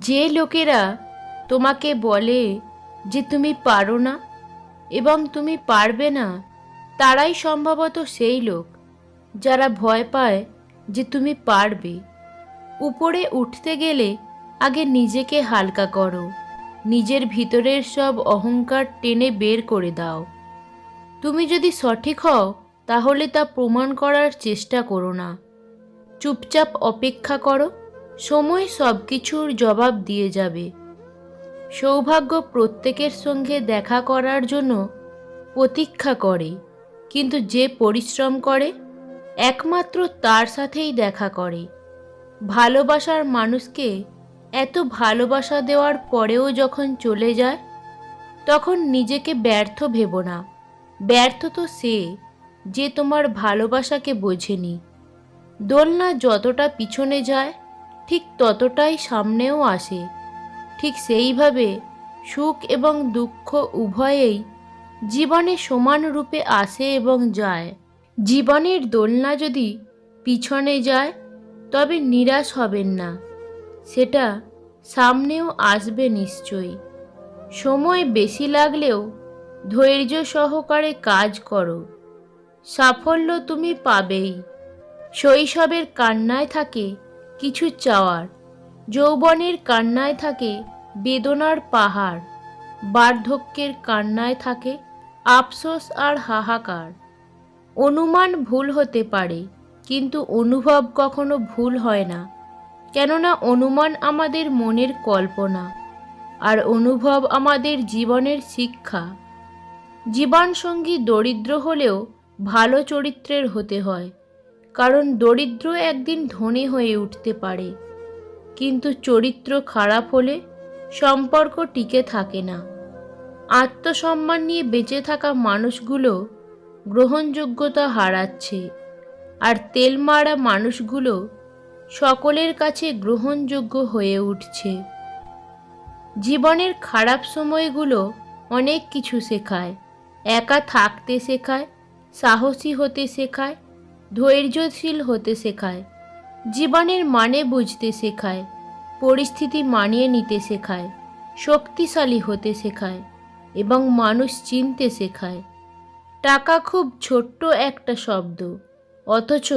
যে লোকেরা তোমাকে বলে যে তুমি পারো না এবং তুমি পারবে না, তারাই সম্ভবত সেই লোক যারা ভয় পায় যে তুমি পারবে। উপরে উঠতে গেলে আগে নিজেকে হালকা করো, নিজের ভিতরের সব অহংকার টেনে বের করে দাও। তুমি যদি সঠিক হও তাহলে তা প্রমাণ করার চেষ্টা করো না, চুপচাপ অপেক্ষা করো, সময় সব কিছুর জবাব দিয়ে যাবে। সৌভাগ্য প্রত্যেকের সঙ্গে দেখা করার জন্য প্রতীক্ষা করে, কিন্তু যে পরিশ্রম করে একমাত্র তার সাথেই দেখা করে। ভালোবাসার মানুষকে এত ভালোবাসা দেওয়ার পরেও যখন চলে যায়, তখন নিজেকে ব্যর্থ ভেবো না। ব্যর্থ তো সে যে তোমার ভালোবাসাকে বোঝেনি। দোলনা যতটা পিছনে যায় ঠিক ততটাই সামনেও আসে। ঠিক সেইভাবে সুখ এবং দুঃখ উভয়েই জীবনে সমান রূপে আসে এবং যায়। জীবনের দোলনা যদি পিছনে যায় তবে নিরাশ হবেন না, সেটা সামনেও আসবে নিশ্চয়ই। সময় বেশি লাগলেও ধৈর্য সহকারে কাজ করো, সাফল্য তুমি পাবেই। শৈশবের কান্নায় থাকে কিছু চাওয়ার, যৌবনের কান্নায় থাকে বেদনার পাহাড়, বার্ধক্যের কান্নায় থাকে আফসোস আর হাহাকার। অনুমান ভুল হতে পারে, কিন্তু অনুভব কখনো ভুল হয় না, কেননা অনুমান আমাদের মনের কল্পনা আর অনুভব আমাদের জীবনের শিক্ষা। জীবনসঙ্গী দরিদ্র হলেও ভালো চরিত্রের হতে হয়, কারণ দরিদ্র একদিন ধনী হয়ে উঠতে পারে, কিন্তু চরিত্র খারাপ হলে সম্পর্ক টিকে থাকে না। আত্মসম্মান নিয়ে বেঁচে থাকা মানুষগুলো গ্রহণযোগ্যতা হারাচ্ছে, আর তেল মারা মানুষগুলো সকলের কাছে গ্রহণযোগ্য হয়ে উঠছে। জীবনের খারাপ সময়গুলো অনেক কিছু শেখায়। একা থাকতে শেখায়, সাহসী হতে শেখায়, ধৈর্যশীল হতে শেখায়, জীবনের মানে বুঝতে শেখায়, পরিস্থিতি মানিয়ে নিতে শেখায়, শক্তিশালী হতে শেখায় এবং মানুষ চিনতে শেখায়। টাকা খুব ছোট্ট একটা শব্দ, অথচ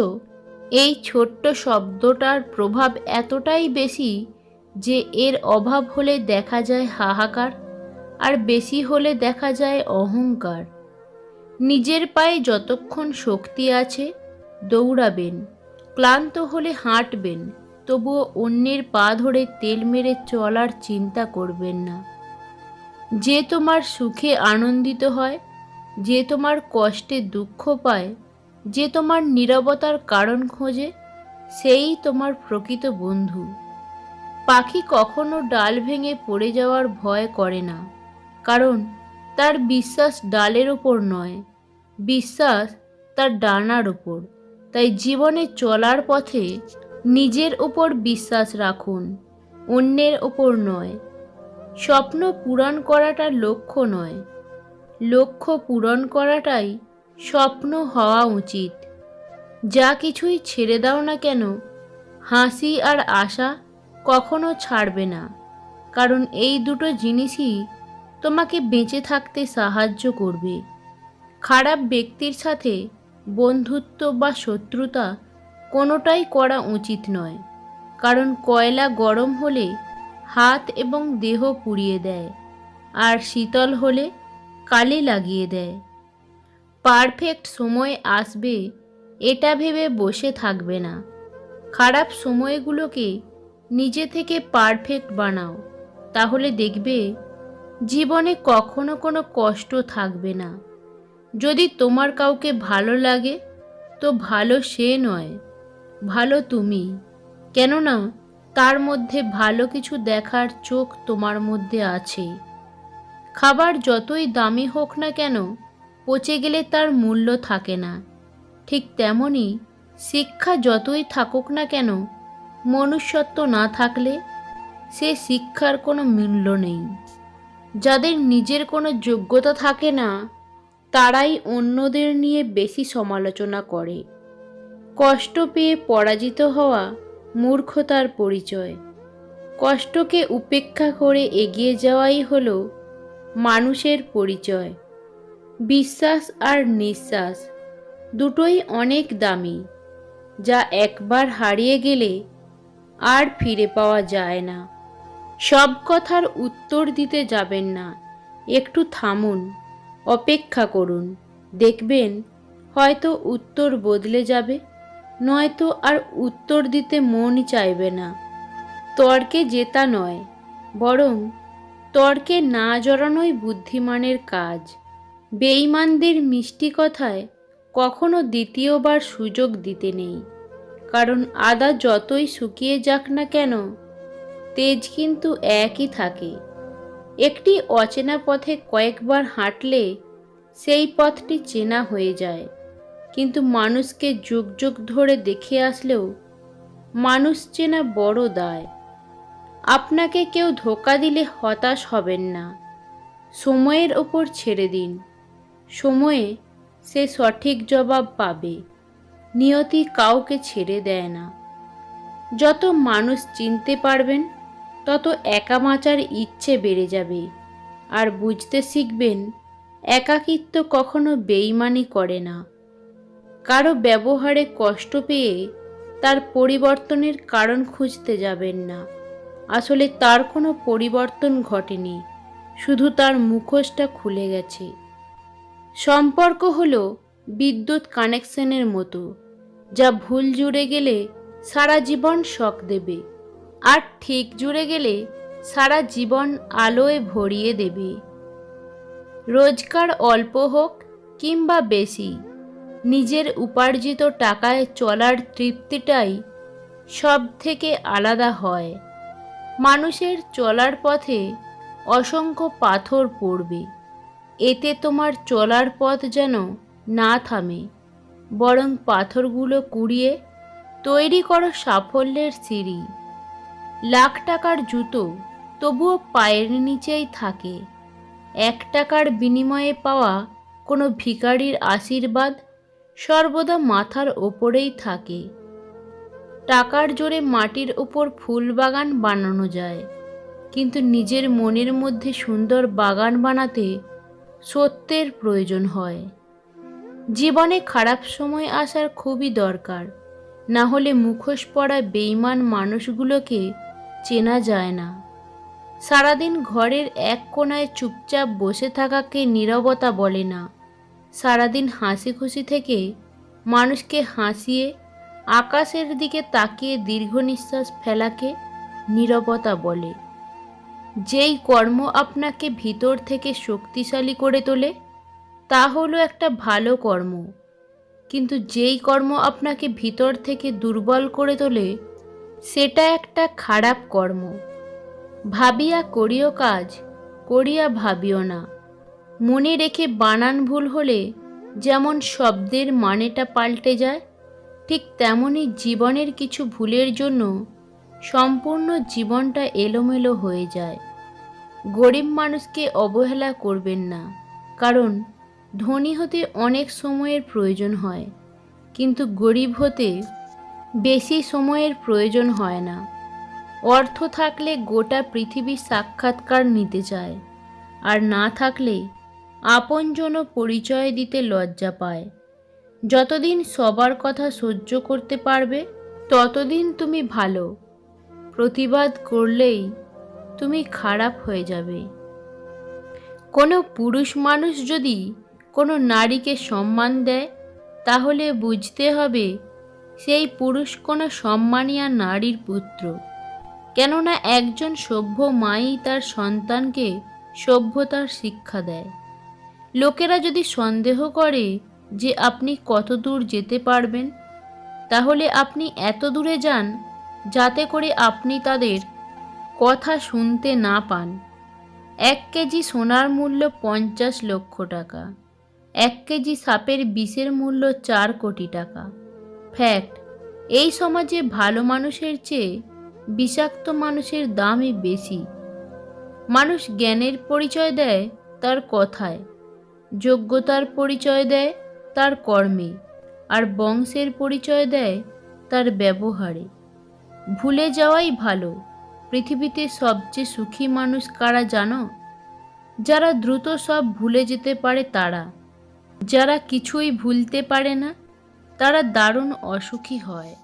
এই ছোট্ট শব্দটার প্রভাব এতটাই বেশি যে এর অভাব হলে দেখা যায় হাহাকার, আর বেশি হলে দেখা যায় অহংকার। নিজের পায়ে যতক্ষণ শক্তি আছে দৌড়াবেন, ক্লান্ত হলে হাঁটবেন, তবুও অন্যের পা ধরে তেল মেরে চলার চিন্তা করবেন না। যে তোমার সুখে আনন্দিত হয়, যে তোমার কষ্টে দুঃখ পায়, যে তোমার নীরবতার কারণ খোঁজে, সেই তোমার প্রকৃত বন্ধু। পাখি কখনো ডাল ভেঙে পড়ে যাওয়ার ভয় করে না, কারণ তার বিশ্বাস ডালের ওপর নয়, বিশ্বাস তার ডানার ওপর। তাই জীবনে চলার পথে নিজের ওপর বিশ্বাস রাখুন, অন্যের ওপর নয়। স্বপ্ন পূরণ করাটা লক্ষ্য নয়, লক্ষ্য পূরণ করাটাই স্বপ্ন হওয়া উচিত। যা কিছুই ছেড়ে দাও না কেন, হাসি আর আশা কখনো ছাড়বে না, কারণ এই দুটো জিনিসই তোমাকে বেঁচে থাকতে সাহায্য করবে। খারাপ ব্যক্তির সাথে বন্ধুত্ব বা শত্রুতা কোনোটাই করা উচিত নয়, কারণ কয়লা গরম হলে হাত এবং দেহ পুড়িয়ে দেয়, আর শীতল হলে কালি লাগিয়ে দেয়। পারফেক্ট সময় আসবে এটা ভেবে বসে থাকবে না। খারাপ সময়গুলোকে নিজে থেকে পারফেক্ট বানাও, তাহলে দেখবে জীবনে কখনো কোনো কষ্ট থাকবে না। যদি তোমার কাউকে ভালো লাগে তো ভালো সে নয়, ভালো তুমি, কেননা তার মধ্যে ভালো কিছু দেখার চোখ তোমার মধ্যে আছে। খাবার যতই দামি হোক না কেন, পচে গেলে তার মূল্য থাকে না। ঠিক তেমনি শিক্ষা যতই থাকুক না কেন, মনুষ্যত্ব না থাকলে সে শিক্ষার কোনো মূল্য নেই। যাদের নিজের কোনো যোগ্যতা থাকে না, তারাই অন্যদের নিয়ে বেশি সমালোচনা করে। কষ্ট পেয়ে পরাজিত হওয়া মূর্খতার পরিচয়। কষ্টকে উপেক্ষা করে এগিয়ে যাওয়াই হলো মানুষের পরিচয়। বিশ্বাস আর নিঃশ্বাস দুটোই অনেক দামি, যা একবার হারিয়ে গেলে আর ফিরে পাওয়া যায় না। সব কথার উত্তর দিতে যাবেন না, একটু থামুন, অপেক্ষা করুন, দেখবেন হয়তো উত্তর বদলে যাবে, নয়তো আর উত্তর দিতে মনই চাইবে না। তর্কে জেতা নয়, বরং তর্কে না জড়ানোই বুদ্ধিমানের কাজ। বেঈমানদের মিষ্টি কথায় কখনো দ্বিতীয়বার সুযোগ দিতে নেই, কারণ আদা যতই শুকিয়ে যাক না কেন, তেজ কিন্তু একই থাকে। একটি অচেনা পথে কয়েকবার হাঁটলে সেই পথটি চেনা হয়ে যায়, কিন্তু মানুষকে যুগ যুগ ধরে দেখে আসলেও মানুষ চেনা বড় দায়। আপনাকে কেউ ধোঁকা দিলে হতাশ হবেন না, সময়ের ওপর ছেড়ে দিন, সময়ে সে সঠিক জবাব পাবে। নিয়তি কাউকে ছেড়ে দেয় না। যত মানুষ চিনতে পারবেন, তত একা বাঁচার ইচ্ছে বেড়ে যাবে, আর বুঝতে শিখবেন একাকিত্ব কখনো বেইমানি করে না। কারো ব্যবহারে কষ্ট পেয়ে তার পরিবর্তনের কারণ খুঁজতে যাবেন না। আসলে তার কোনো পরিবর্তন ঘটেনি, শুধু তার মুখোশটা খুলে গেছে। সম্পর্ক হলো বিদ্যুৎ কানেকশনের মতো, যা ভুল জুড়ে গেলে সারা জীবন শক দেবে, আর ঠিক জুড়ে গেলে সারা জীবন আলোয় ভরিয়ে দেবে। রোজগার অল্প হোক কিংবা বেশি, নিজের উপার্জিত টাকায় চলার তৃপ্তিটাই সব থেকে আলাদা হয়। মানুষের চলার পথে অসংখ্য পাথর পড়বে, এতে তোমার চলার পথ যেন না থামে, বরং পাথরগুলো কুড়িয়ে তৈরি করো সাফল্যের সিঁড়ি। লাখ টাকার জুতো তবুও পায়ের নিচেই থাকে, 1 টাকার বিনিময়ে পাওয়া কোনো ভিখারির আশীর্বাদ সর্বদা মাথার ওপরেই থাকে। টাকার জোরে মাটির ওপর ফুল বাগান বানানো যায়, কিন্তু নিজের মনের মধ্যে সুন্দর বাগান বানাতে সত্যের প্রয়োজন হয়। জীবনে খারাপ সময় আসার খুবই দরকার, না হলে মুখোশ পরা বেঈমান মানুষগুলোকে চেনা যায় না। সারাদিন ঘরের এক কোণায় চুপচাপ বসে থাকাকে নীরবতা বলে না। সারাদিন হাসি খুশি থেকে মানুষকে হাসিয়ে আকাশের দিকে তাকিয়ে দীর্ঘ নিঃশ্বাস ফেলাকে নীরবতা বলে। যেই কর্ম আপনাকে ভিতর থেকে শক্তিশালী করে তোলে তা হলো একটা ভালো কর্ম, কিন্তু যেই কর্ম আপনাকে ভিতর থেকে দুর্বল করে তোলে সেটা একটা খারাপ কর্ম। ভাবিয়া করিও কাজ, করিয়া ভাবিও না। মনে রেখে বানান ভুল হলে যেমন শব্দের মানেটা পাল্টে যায়, ঠিক তেমনি জীবনের কিছু ভুলের জন্য সম্পূর্ণ জীবনটা এলোমেলো হয়ে যায়। গরিব মানুষকে অবহেলা করবেন না, কারণ ধনী হতে অনেক সময়ের প্রয়োজন হয়, কিন্তু গরিব হতে বেশি সময়ের প্রয়োজন হয় না। অর্থ থাকলে গোটা পৃথিবীর সাক্ষাৎকার নিতে চায়, আর না থাকলে আপনজনও পরিচয় দিতে লজ্জা পায়। যতদিন সবার কথা সহ্য করতে পারবে ততদিন তুমি ভালো, প্রতিবাদ করলেই তুমি খারাপ হয়ে যাবে। কোনো পুরুষ মানুষ যদি কোনো নারীকে সম্মান দেয়, তাহলে বুঝতে হবে সেই পুরুষ কোনো সম্মানীয়া নারীর পুত্র। কেননা একজন সভ্য মাই তার সন্তানকে সভ্যতার শিক্ষা দেয়। লোকেরা যদি সন্দেহ করে যে আপনি কত দূর যেতে পারবেন, তাহলে আপনি এত দূরে যান যাতে করে আপনি তাদের কথা শুনতে না পান। 1 কেজি সোনার মূল্য 50 লক্ষ টাকা, 1 কেজি সাপের বিষের মূল্য 4 কোটি টাকা। ফ্যাক্ট, এই সমাজে ভালো মানুষের চেয়ে বিষাক্ত মানুষের দামই বেশি। মানুষ জ্ঞানের পরিচয় দেয় তার কথায়, যোগ্যতার পরিচয় দেয় তার কর্মে, আর বংশের পরিচয় দেয় তার ব্যবহারে। ভুলে যাওয়াই ভালো, পৃথিবীতে সবচেয়ে সুখী মানুষ কারা জানো? যারা দ্রুত সব ভুলে যেতে পারে তারা। যারা কিছুই ভুলতে পারে না তারা দারুণ অসুখী হয়।